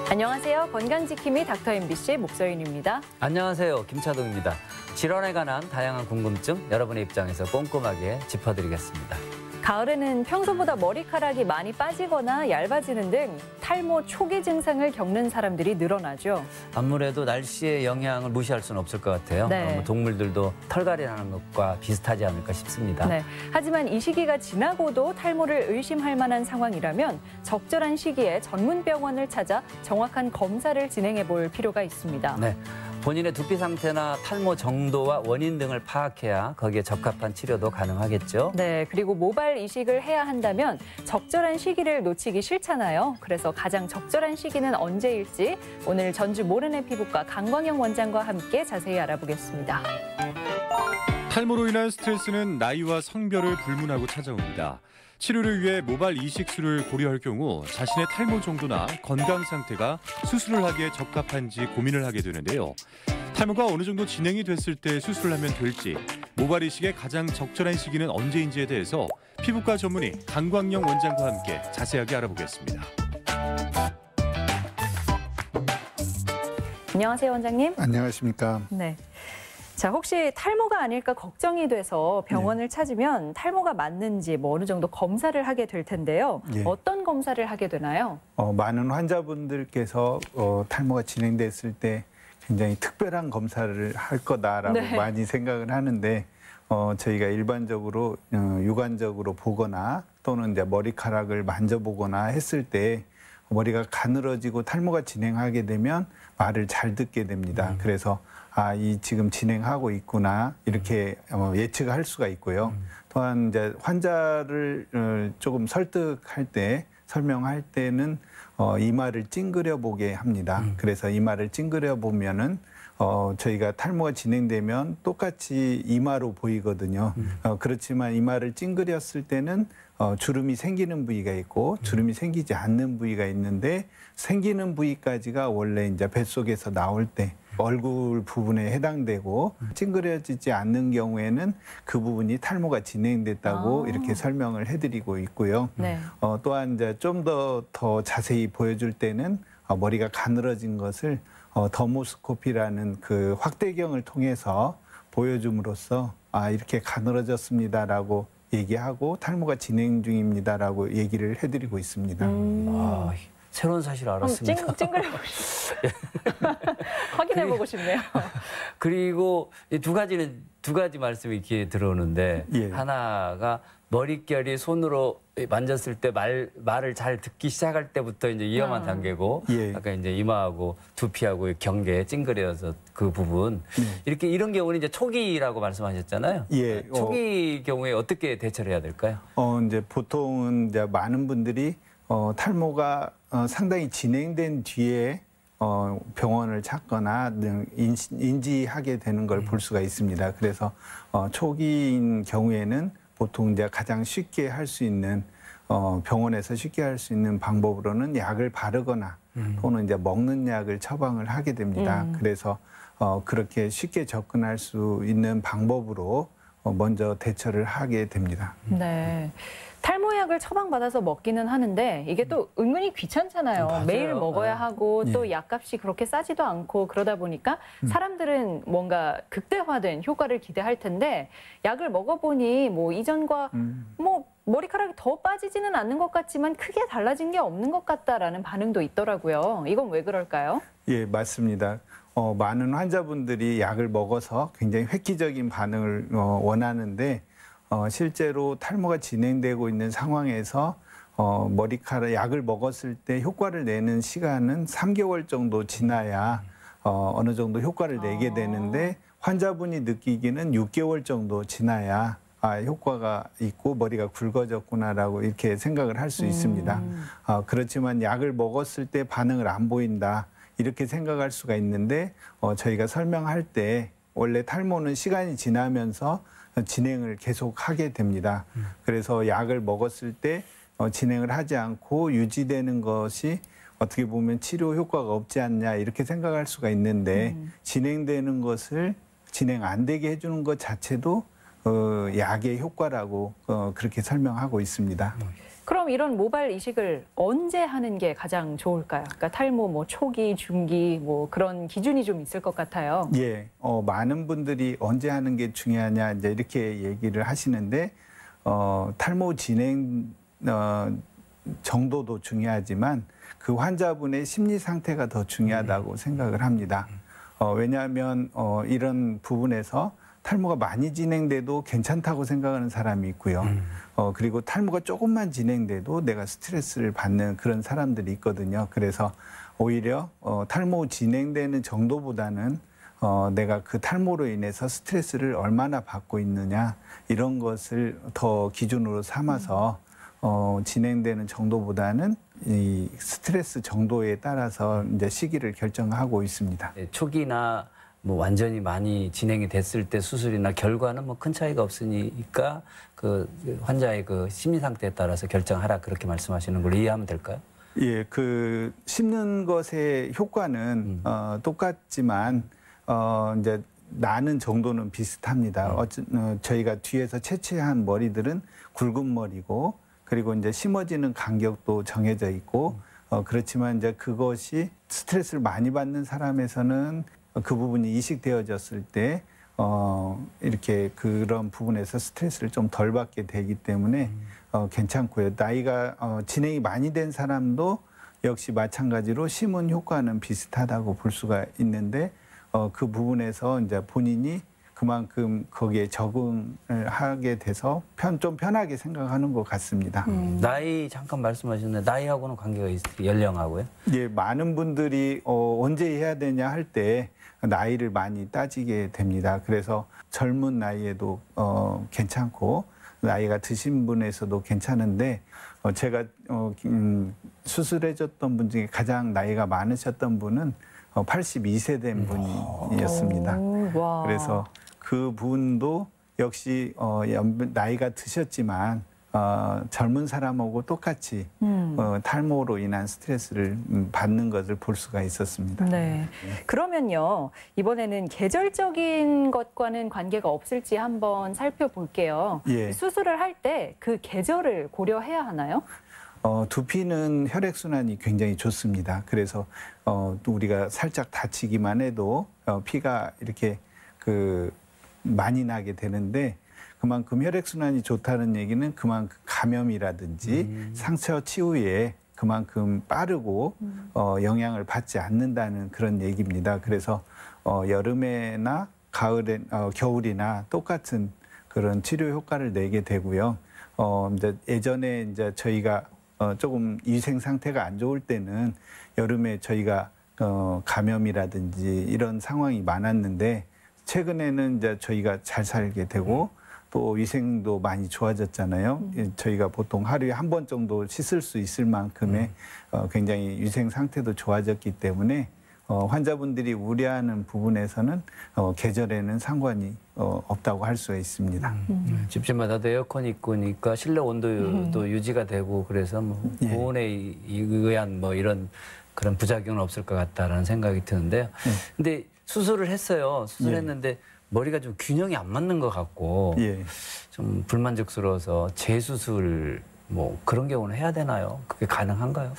안녕하세요. 건강지킴이 닥터 MBC 목서윤입니다. 안녕하세요. 김차동입니다. 질환에 관한 다양한 궁금증 여러분의 입장에서 꼼꼼하게 짚어드리겠습니다. 가을에는 평소보다 머리카락이 많이 빠지거나 얇아지는 등 탈모 초기 증상을 겪는 사람들이 늘어나죠. 아무래도 날씨의 영향을 무시할 수는 없을 것 같아요. 네. 동물들도 털갈이하는 것과 비슷하지 않을까 싶습니다. 네. 하지만 이 시기가 지나고도 탈모를 의심할 만한 상황이라면 적절한 시기에 전문 병원을 찾아 정확한 검사를 진행해 볼 필요가 있습니다. 네. 본인의 두피 상태나 탈모 정도와 원인 등을 파악해야 거기에 적합한 치료도 가능하겠죠. 네, 그리고 모발 이식을 해야 한다면 적절한 시기를 놓치기 싫잖아요. 그래서 가장 적절한 시기는 언제일지 오늘 전주 모르네 피부과 강광영 원장과 함께 자세히 알아보겠습니다. 탈모로 인한 스트레스는 나이와 성별을 불문하고 찾아옵니다. 치료를 위해 모발 이식술을 고려할 경우 자신의 탈모 정도나 건강 상태가 수술을 하기에 적합한지 고민을 하게 되는데요. 탈모가 어느 정도 진행이 됐을 때 수술을 하면 될지, 모발 이식의 가장 적절한 시기는 언제인지에 대해서 피부과 전문의 강광영 원장과 함께 자세하게 알아보겠습니다. 안녕하세요, 원장님. 안녕하십니까. 네. 자, 혹시 탈모가 아닐까 걱정이 돼서 병원을 찾으면 탈모가 맞는지 어느 정도 검사를 하게 될 텐데요. 예. 어떤 검사를 하게 되나요? 많은 환자분들께서 탈모가 진행됐을 때 굉장히 특별한 검사를 할 거다라고 네. 많이 생각을 하는데 저희가 일반적으로 육안적으로 보거나 또는 이제 머리카락을 만져보거나 했을 때 머리가 가늘어지고 탈모가 진행하게 되면 말을 잘 듣게 됩니다. 그래서 이 지금 진행하고 있구나 이렇게 예측할 수가 있고요. 또한 이제 환자를 조금 설득할 때, 설명할 때는 이마를 찡그려 보게 합니다. 그래서 이마를 찡그려 보면은 저희가 탈모가 진행되면 똑같이 이마로 보이거든요. 그렇지만 이마를 찡그렸을 때는 주름이 생기는 부위가 있고 주름이 생기지 않는 부위가 있는데, 생기는 부위까지가 원래 이제 뱃속에서 나올 때 얼굴 부분에 해당되고, 찡그려지지 않는 경우에는 그 부분이 탈모가 진행됐다고 이렇게 설명을 해드리고 있고요. 네. 또한 이제 좀 더 자세히 보여줄 때는 머리가 가늘어진 것을 더모스코피라는 그 확대경을 통해서 보여줌으로써 이렇게 가늘어졌습니다라고 얘기하고 탈모가 진행 중입니다라고 얘기를 해드리고 있습니다. 새로운 사실 알았습니다. 찡그려보고 싶네요. 확인해보고 싶네요. 그리고 두 가지 말씀이 이렇게 들어오는데, 예. 하나가 머릿결이 손으로 만졌을 때 말을 잘 듣기 시작할 때부터 이제 위험한 단계고, 예. 아까 이제 이마하고 두피하고 경계에 찡그려서 그 부분, 이런 경우는 이제 초기라고 말씀하셨잖아요. 예. 초기 경우에 어떻게 대처를 해야 될까요? 이제 보통은 이제 많은 분들이 탈모가 상당히 진행된 뒤에 병원을 찾거나 등 인지하게 되는 걸 볼 수가 있습니다. 그래서 초기인 경우에는 보통 이제 가장 쉽게 할 수 있는 병원에서 쉽게 할 수 있는 방법으로는 약을 바르거나 또는 이제 먹는 약을 처방을 하게 됩니다. 그래서 그렇게 쉽게 접근할 수 있는 방법으로 먼저 대처를 하게 됩니다. 네. 탈모약을 처방받아서 먹기는 하는데 이게 또 은근히 귀찮잖아요. 맞아요. 매일 먹어야 하고 또 예. 약값이 그렇게 싸지도 않고 그러다 보니까 사람들은 뭔가 극대화된 효과를 기대할 텐데, 약을 먹어보니 이전과 머리카락이 더 빠지지는 않는 것 같지만 크게 달라진 게 없는 것 같다라는 반응도 있더라고요. 이건 왜 그럴까요? 예, 맞습니다. 많은 환자분들이 약을 먹어서 굉장히 획기적인 반응을 원하는데, 실제로 탈모가 진행되고 있는 상황에서 머리카락 약을 먹었을 때 효과를 내는 시간은 3개월 정도 지나야 어느 정도 효과를 내게 되는데, 환자분이 느끼기는 6개월 정도 지나야 효과가 있고 머리가 굵어졌구나라고 이렇게 생각을 할 수 있습니다. 그렇지만 약을 먹었을 때 반응을 안 보인다, 이렇게 생각할 수가 있는데, 저희가 설명할 때 원래 탈모는 시간이 지나면서 진행을 계속 하게 됩니다. 그래서 약을 먹었을 때 진행을 하지 않고 유지되는 것이 어떻게 보면 치료 효과가 없지 않냐, 이렇게 생각할 수가 있는데, 진행되는 것을 진행 안 되게 해주는 것 자체도 약의 효과라고 그렇게 설명하고 있습니다. 그럼 이런 모발 이식을 언제 하는 게 가장 좋을까요? 그러니까 탈모 뭐 초기, 중기 뭐 그런 기준이 좀 있을 것 같아요. 예, 많은 분들이 언제 하는 게 중요하냐 이제 이렇게 얘기를 하시는데 탈모 진행 정도도 중요하지만 그 환자분의 심리 상태가 더 중요하다고 생각을 합니다. 왜냐하면 이런 부분에서 탈모가 많이 진행돼도 괜찮다고 생각하는 사람이 있고요. 그리고 탈모가 조금만 진행돼도 내가 스트레스를 받는 그런 사람들이 있거든요. 그래서 오히려 탈모 진행되는 정도보다는 내가 그 탈모로 인해서 스트레스를 얼마나 받고 있느냐 이런 것을 더 기준으로 삼아서 진행되는 정도보다는 이 스트레스 정도에 따라서 이제 시기를 결정하고 있습니다. 초기나 뭐 완전히 많이 진행이 됐을 때 수술이나 결과는 뭐 큰 차이가 없으니까 그 환자의 그 심리 상태에 따라서 결정하라 그렇게 말씀하시는 걸로 이해하면 될까요? 예, 그 심는 것의 효과는 똑같지만 이제 나는 정도는 비슷합니다. 저희가 뒤에서 채취한 머리들은 굵은 머리고 그리고 이제 심어지는 간격도 정해져 있고 그렇지만 이제 그것이 스트레스를 많이 받는 사람에서는 그 부분이 이식되어졌을 때 이렇게 그런 부분에서 스트레스를 좀 덜 받게 되기 때문에 괜찮고요. 나이가 진행이 많이 된 사람도 역시 마찬가지로 심은 효과는 비슷하다고 볼 수가 있는데 그 부분에서 이제 본인이 그만큼 거기에 적응을 하게 돼서 좀 편하게 생각하는 것 같습니다. 나이 잠깐 말씀하셨는데 나이하고는 관계가 있어요? 연령하고요? 예, 많은 분들이 언제 해야 되냐 할 때 나이를 많이 따지게 됩니다. 그래서 젊은 나이에도 괜찮고 나이가 드신 분에서도 괜찮은데 제가 수술해줬던 분 중에 가장 나이가 많으셨던 분은 82세 된 분이었습니다. 그래서 그 분도 역시 나이가 드셨지만 젊은 사람하고 똑같이 탈모로 인한 스트레스를 받는 것을 볼 수가 있었습니다. 네. 그러면요, 이번에는 계절적인 것과는 관계가 없을지 한번 살펴볼게요. 예. 수술을 할 때 그 계절을 고려해야 하나요? 두피는 혈액순환이 굉장히 좋습니다. 그래서 또 우리가 살짝 다치기만 해도 피가 이렇게 많이 나게 되는데 그만큼 혈액순환이 좋다는 얘기는 그만큼 감염이라든지 상처 치유에 그만큼 빠르고 영향을 받지 않는다는 그런 얘기입니다. 그래서 여름에나 가을에 겨울이나 똑같은 그런 치료 효과를 내게 되고요. 이제 예전에 이제 저희가 조금 위생 상태가 안 좋을 때는 여름에 저희가 감염이라든지 이런 상황이 많았는데 최근에는 이제 저희가 잘 살게 되고 또 위생도 많이 좋아졌잖아요. 저희가 보통 하루에 한 번 정도 씻을 수 있을 만큼의 굉장히 위생 상태도 좋아졌기 때문에 환자분들이 우려하는 부분에서는 계절에는 상관이 없다고 할 수가 있습니다. 집집마다도 에어컨이 있고니까 실내 온도도 유지가 되고 그래서 뭐 고온에 의한 뭐 이런 그런 부작용은 없을 것 같다라는 생각이 드는데요. 근데 수술을 했어요. 수술했는데 머리가 좀 균형이 안 맞는 것 같고 좀 불만족스러워서 재수술 뭐 그런 경우는 해야 되나요? 그게 가능한가요?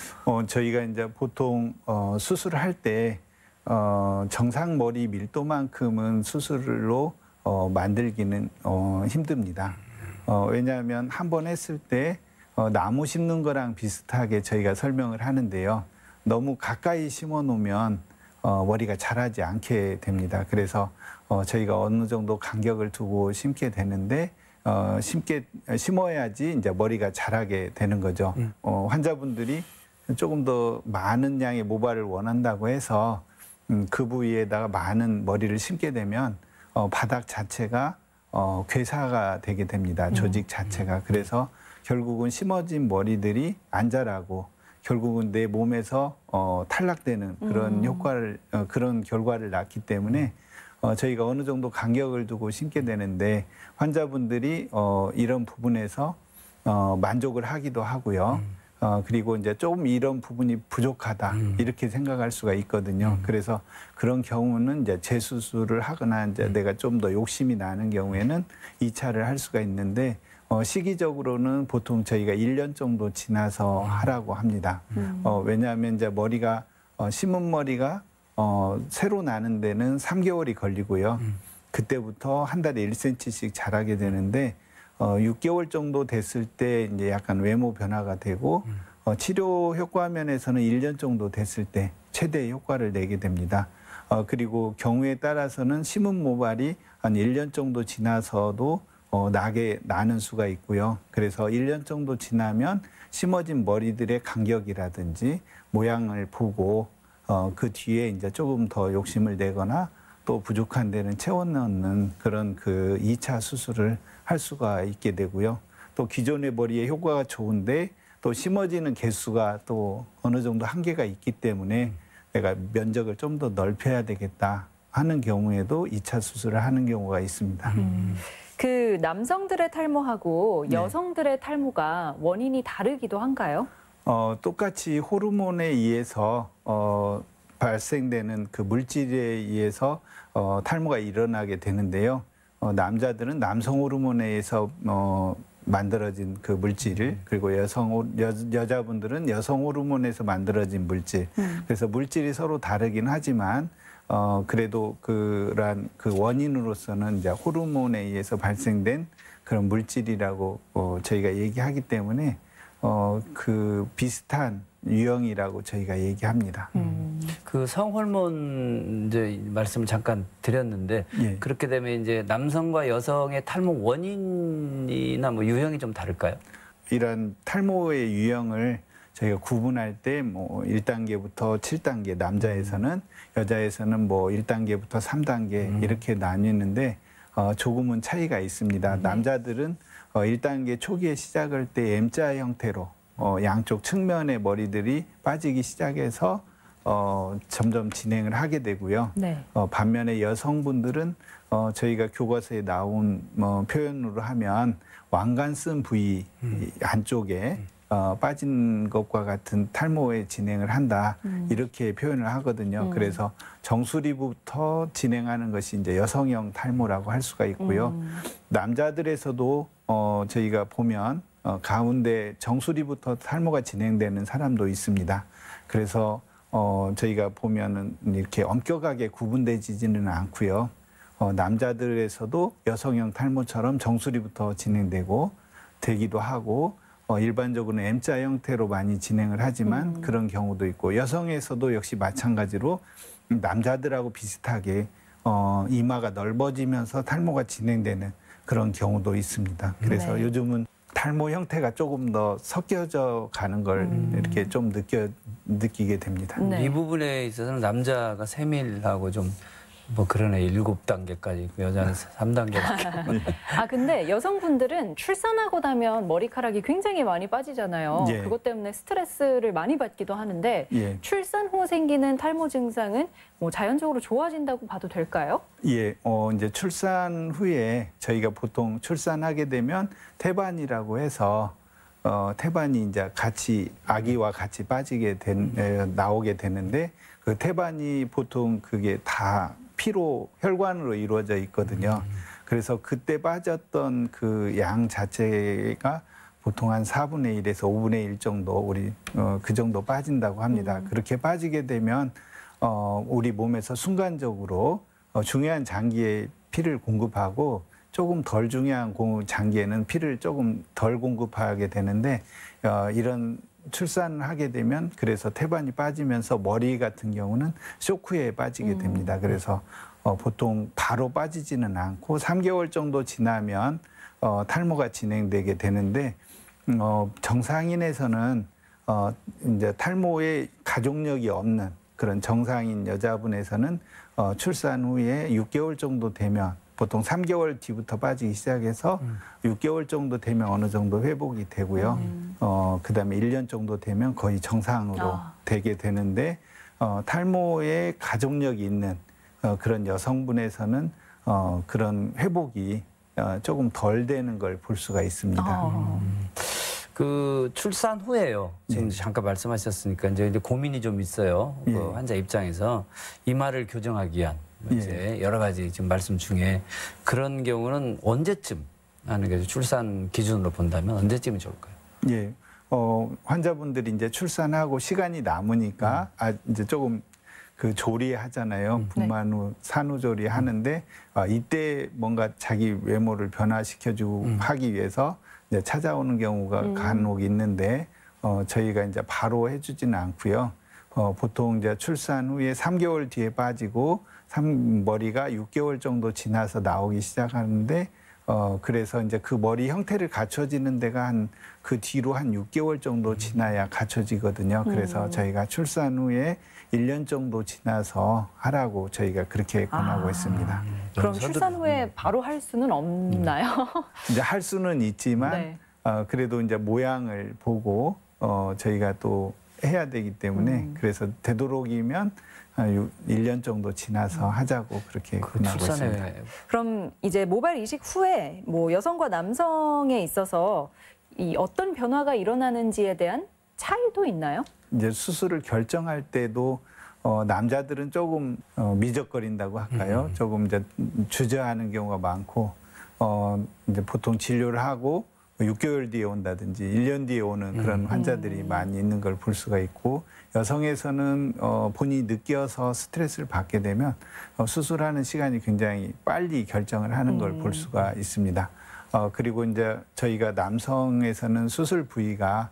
저희가 이제 보통 수술을 할 때 정상 머리 밀도만큼은 수술로 만들기는 힘듭니다. 왜냐하면 한 번 했을 때 나무 심는 거랑 비슷하게 저희가 설명을 하는데요. 너무 가까이 심어 놓으면 머리가 자라지 않게 됩니다. 그래서 저희가 어느 정도 간격을 두고 심게 되는데 심어야지 이제 머리가 자라게 되는 거죠. 환자분들이 조금 더 많은 양의 모발을 원한다고 해서 그 부위에다가 많은 머리를 심게 되면 바닥 자체가 괴사가 되게 됩니다. 조직 자체가. 그래서 결국은 심어진 머리들이 안 자라고 결국은 내 몸에서 탈락되는 그런 효과를 그런 결과를 낳기 때문에 저희가 어느 정도 간격을 두고 심게 되는데 환자분들이 이런 부분에서 만족을 하기도 하고요. 그리고 이제 조금 이런 부분이 부족하다 이렇게 생각할 수가 있거든요. 그래서 그런 경우는 이제 재수술을 하거나 이제 내가 좀 더 욕심이 나는 경우에는 2차를 할 수가 있는데 시기적으로는 보통 저희가 1년 정도 지나서 하라고 합니다. 왜냐하면 이제 머리가 심은 머리가 새로 나는 데는 3개월이 걸리고요. 그때부터 한 달에 1cm씩 자라게 되는데 6개월 정도 됐을 때 이제 약간 외모 변화가 되고 치료 효과 면에서는 1년 정도 됐을 때 최대 효과를 내게 됩니다. 그리고 경우에 따라서는 심은 모발이 한 1년 정도 지나서도 나는 수가 있고요. 그래서 1년 정도 지나면 심어진 머리들의 간격이라든지 모양을 보고 그 뒤에 이제 조금 더 욕심을 내거나 또 부족한 데는 채워 넣는 그런 그 2차 수술을 할 수가 있게 되고요. 또 기존의 머리의 효과가 좋은데 또 심어지는 개수가 또 어느 정도 한계가 있기 때문에 내가 면적을 좀 더 넓혀야 되겠다 하는 경우에도 2차 수술을 하는 경우가 있습니다. 그 남성들의 탈모하고 여성들의 탈모가 원인이 다르기도 한가요? 똑같이 호르몬에 의해서 발생되는 그 물질에 의해서 탈모가 일어나게 되는데요. 남자들은 남성 호르몬에 의해서 만들어진 그 물질, 그리고 여자분들은 여성 호르몬에서 만들어진 물질. 그래서 물질이 서로 다르긴 하지만 그래도 그런 그 원인으로서는 이제 호르몬에 의해서 발생된 그런 물질이라고 저희가 얘기하기 때문에 그 비슷한 유형이라고 저희가 얘기합니다. 그 성호르몬 이제 말씀을 잠깐 드렸는데 그렇게 되면 이제 남성과 여성의 탈모 원인이나 뭐 유형이 좀 다를까요? 이런 탈모의 유형을 저희가 구분할 때 뭐 1단계부터 7단계, 남자에서는 여자에서는 뭐 1단계부터 3단계 이렇게 나뉘는데 조금은 차이가 있습니다. 남자들은 1단계 초기에 시작할 때 M자 형태로 양쪽 측면의 머리들이 빠지기 시작해서 점점 진행을 하게 되고요. 반면에 여성분들은 저희가 교과서에 나온 표현으로 하면 왕관쓴 부위 안쪽에 빠진 것과 같은 탈모의 진행을 한다 이렇게 표현을 하거든요. 그래서 정수리부터 진행하는 것이 이제 여성형 탈모라고 할 수가 있고요. 남자들에서도 저희가 보면 가운데 정수리부터 탈모가 진행되는 사람도 있습니다. 그래서 저희가 보면은 이렇게 엄격하게 구분되지는 않고요. 남자들에서도 여성형 탈모처럼 정수리부터 진행되고 되기도 하고 일반적으로는 M자 형태로 많이 진행을 하지만 그런 경우도 있고 여성에서도 역시 마찬가지로 남자들하고 비슷하게 이마가 넓어지면서 탈모가 진행되는 그런 경우도 있습니다. 그래서 요즘은 탈모 형태가 조금 더 섞여져 가는 걸 이렇게 좀 느끼게 됩니다. 이 부분에 있어서는 남자가 세밀하고 좀 뭐 그러네 7단계까지 있고 여자는 3단계밖에. 근데 여성분들은 출산하고 나면 머리카락이 굉장히 많이 빠지잖아요. 그것 때문에 스트레스를 많이 받기도 하는데 출산 후 생기는 탈모 증상은 뭐 자연적으로 좋아진다고 봐도 될까요? 이제 출산 후에 저희가 보통 출산하게 되면 태반이라고 해서 태반이 이제 같이 아기와 같이 빠지게 나오게 되는데 그 태반이 보통 그게 다 피로 혈관으로 이루어져 있거든요. 그래서 그때 빠졌던 그 양 자체가 보통 한 4분의 1에서 5분의 1 정도 그 정도 빠진다고 합니다. 그렇게 빠지게 되면 우리 몸에서 순간적으로 중요한 장기에 피를 공급하고 조금 덜 중요한 장기에는 피를 조금 덜 공급하게 되는데 이런 출산을 하게 되면 그래서 태반이 빠지면서 머리 같은 경우는 쇼크에 빠지게 됩니다. 그래서 보통 바로 빠지지는 않고 3개월 정도 지나면 탈모가 진행되게 되는데 정상인에서는 이제 탈모에 가족력이 없는 그런 정상인 여자분에서는 출산 후에 6개월 정도 되면 보통 3개월 뒤부터 빠지기 시작해서 6개월 정도 되면 어느 정도 회복이 되고요. 그다음에 1년 정도 되면 거의 정상으로 되게 되는데 탈모에 가족력이 있는 그런 여성분에서는 그런 회복이 조금 덜 되는 걸 볼 수가 있습니다. 그 출산 후에요. 지금 잠깐 말씀하셨으니까 이제 고민이 좀 있어요. 그 환자 입장에서 이마를 교정하기 위한 이제 여러 가지 지금 말씀 중에 그런 경우는 언제쯤 하는 게 출산 기준으로 본다면 언제쯤이 좋을까요? 예. 환자분들이 이제 출산하고 시간이 남으니까 이제 조금 그 조리하잖아요. 분만 후 산후조리 하는데 이때 뭔가 자기 외모를 변화시켜주고 하기 위해서 이제 찾아오는 경우가 간혹 있는데 저희가 이제 바로 해주지는 않고요. 보통 이제 출산 후에 3개월 뒤에 빠지고 머리가 6개월 정도 지나서 나오기 시작하는데 그래서 이제 그 머리 형태를 갖춰지는 데가 그 뒤로 한 6개월 정도 지나야 갖춰지거든요. 그래서 저희가 출산 후에 1년 정도 지나서 하라고 저희가 그렇게 권하고 있습니다. 그럼 출산 후에 바로 할 수는 없나요? 이제 할 수는 있지만 네. 그래도 이제 모양을 보고 저희가 또 해야 되기 때문에 그래서 되도록이면 1년 정도 지나서 하자고 그렇게 권하고 있습니다. 그럼 이제 모발 이식 후에 뭐 여성과 남성에 있어서 이 어떤 변화가 일어나는지에 대한 차이도 있나요? 이제 수술을 결정할 때도 남자들은 조금 미적거린다고 할까요? 조금 이제 주저하는 경우가 많고 이제 보통 진료를 하고 6개월 뒤에 온다든지 1년 뒤에 오는 그런 환자들이 많이 있는 걸 볼 수가 있고 여성에서는 본인이 느껴서 스트레스를 받게 되면 수술하는 시간이 굉장히 빨리 결정을 하는 걸 볼 수가 있습니다. 그리고 이제 저희가 남성에서는 수술 부위가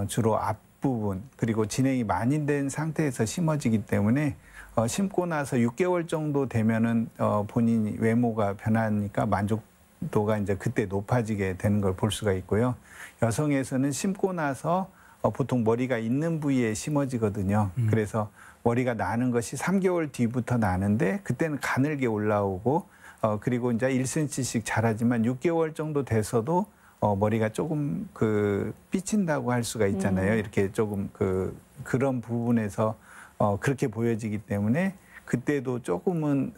주로 앞부분 그리고 진행이 많이 된 상태에서 심어지기 때문에 심고 나서 6개월 정도 되면은 본인이 외모가 변하니까 만족도가 이제 그때 높아지게 되는 걸 볼 수가 있고요. 여성에서는 심고 나서 보통 머리가 있는 부위에 심어지거든요. 그래서 머리가 나는 것이 3개월 뒤부터 나는데 그때는 가늘게 올라오고 그리고 이제 1cm씩 자라지만 6개월 정도 돼서도 머리가 조금 삐친다고 할 수가 있잖아요. 이렇게 조금 그런 부분에서 그렇게 보여지기 때문에 그때도 조금은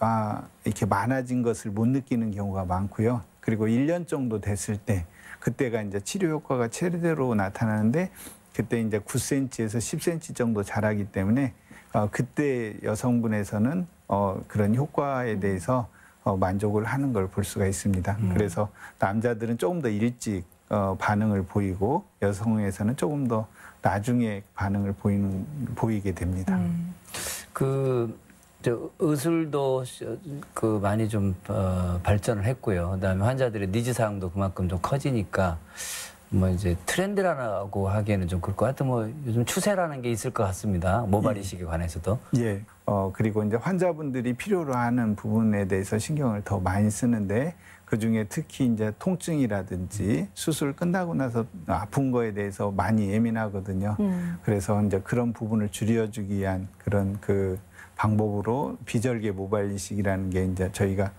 이렇게 많아진 것을 못 느끼는 경우가 많고요. 그리고 1년 정도 됐을 때 그때가 이제 치료 효과가 최대로 나타나는데 그때 이제 9cm에서 10cm 정도 자라기 때문에 그때 여성분에서는 그런 효과에 대해서 만족을 하는 걸 볼 수가 있습니다. 그래서 남자들은 조금 더 일찍 반응을 보이고 여성에서는 조금 더 나중에 반응을 보이게 됩니다. 의술도 많이 좀 발전을 했고요. 그다음에 환자들의 니즈 사항도 그만큼 좀 커지니까 뭐 이제 트렌드라고 하기에는 좀 그럴 것 같아요. 뭐 요즘 추세라는 게 있을 것 같습니다. 모발 이식에 관해서도. 예. 그리고 이제 환자분들이 필요로 하는 부분에 대해서 신경을 더 많이 쓰는데 그 중에 특히 이제 통증이라든지 수술 끝나고 나서 아픈 거에 대해서 많이 예민하거든요. 그래서 이제 그런 부분을 줄여주기 위한 그런 방법으로 비절개 모발 이식이라는 게 이제 저희가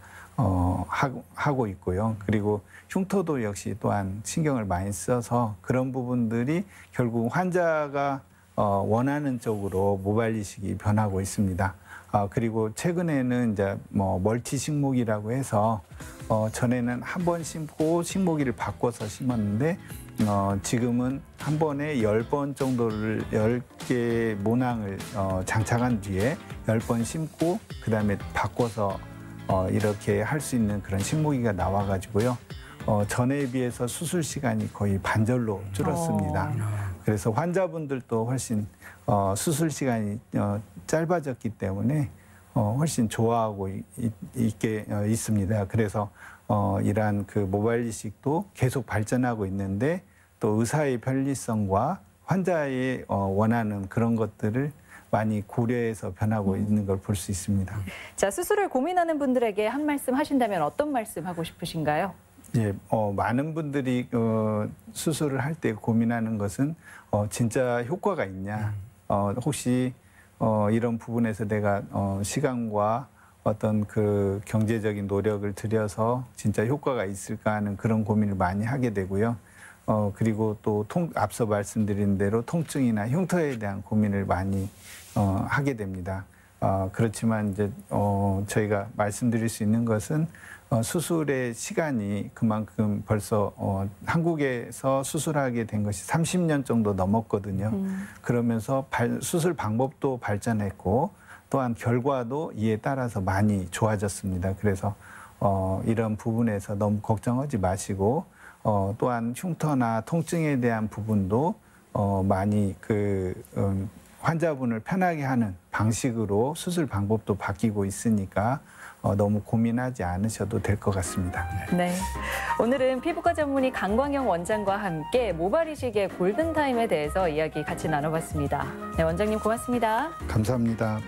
하고 있고요. 그리고 흉터도 역시 또한 신경을 많이 써서 그런 부분들이 결국 환자가 원하는 쪽으로 모발 이식이 변하고 있습니다. 그리고 최근에는 이제 멀티 식목이라고 해서 전에는 한 번 심고 식목일을 바꿔서 심었는데 지금은 한 번에 10번 정도를 10개 모낭을 장착한 뒤에 10번 심고 그다음에 바꿔서 이렇게 할 수 있는 그런 식목일가 나와가지고요. 전에 비해서 수술 시간이 거의 반절로 줄었습니다. 그래서 환자분들도 훨씬 수술 시간이 짧아졌기 때문에 훨씬 좋아하고 있습니다. 그래서 이러한 모발 이식도 계속 발전하고 있는데 또 의사의 편리성과 환자의 원하는 그런 것들을 많이 고려해서 변하고 있는 걸 볼 수 있습니다. 자, 수술을 고민하는 분들에게 한 말씀 하신다면 어떤 말씀 하고 싶으신가요? 예, 많은 분들이 수술을 할 때 고민하는 것은 진짜 효과가 있냐, 혹시 이런 부분에서 내가 시간과 어떤 경제적인 노력을 들여서 진짜 효과가 있을까 하는 그런 고민을 많이 하게 되고요. 그리고 또 앞서 말씀드린 대로 통증이나 흉터에 대한 고민을 많이 하게 됩니다. 그렇지만 이제 저희가 말씀드릴 수 있는 것은 수술의 시간이 그만큼 벌써 한국에서 수술하게 된 것이 30년 정도 넘었거든요. 그러면서 수술 방법도 발전했고 또한 결과도 이에 따라서 많이 좋아졌습니다. 그래서 이런 부분에서 너무 걱정하지 마시고 또한 흉터나 통증에 대한 부분도 많이 환자분을 편하게 하는 방식으로 수술 방법도 바뀌고 있으니까 너무 고민하지 않으셔도 될 것 같습니다. 네, 오늘은 피부과 전문의 강광영 원장과 함께 모발 이식의 골든타임에 대해서 이야기 같이 나눠봤습니다. 네, 원장님 고맙습니다. 감사합니다.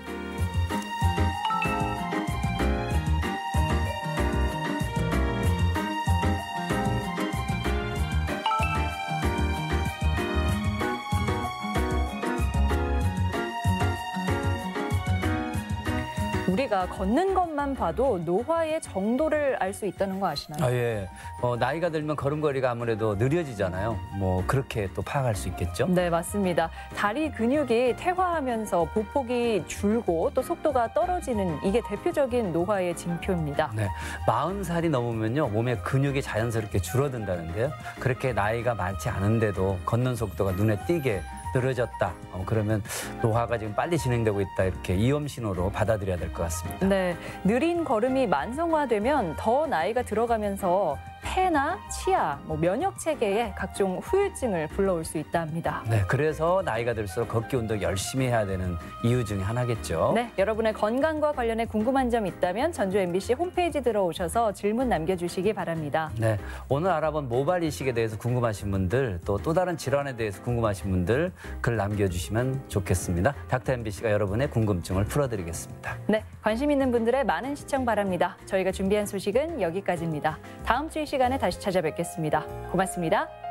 우리가 걷는 것만 봐도 노화의 정도를 알 수 있다는 거 아시나요? 아, 예. 나이가 들면 걸음걸이가 아무래도 느려지잖아요. 뭐 그렇게 또 파악할 수 있겠죠? 네, 맞습니다. 다리 근육이 퇴화하면서 보폭이 줄고 또 속도가 떨어지는 이게 대표적인 노화의 징표입니다. 네, 40살이 넘으면요 몸의 근육이 자연스럽게 줄어든다는데요. 그렇게 나이가 많지 않은데도 걷는 속도가 눈에 띄게 늘어졌다. 그러면 노화가 지금 빨리 진행되고 있다. 이렇게 위험 신호로 받아들여야 될 것 같습니다. 네, 느린 걸음이 만성화되면 더 나이가 들어가면서 폐나 치아, 면역 체계에 각종 후유증을 불러올 수 있다 합니다. 네, 그래서 나이가 들수록 걷기 운동 열심히 해야 되는 이유 중에 하나겠죠. 네, 여러분의 건강과 관련해 궁금한 점 있다면 전주 MBC 홈페이지 들어오셔서 질문 남겨주시기 바랍니다. 네, 오늘 알아본 모발 이식에 대해서 궁금하신 분들 또 다른 질환에 대해서 궁금하신 분들 글 남겨주시면 좋겠습니다. 닥터 MBC가 여러분의 궁금증을 풀어드리겠습니다. 네, 관심 있는 분들의 많은 시청 바랍니다. 저희가 준비한 소식은 여기까지입니다. 다음 주 이 시간에 다시 찾아뵙겠습니다. 고맙습니다.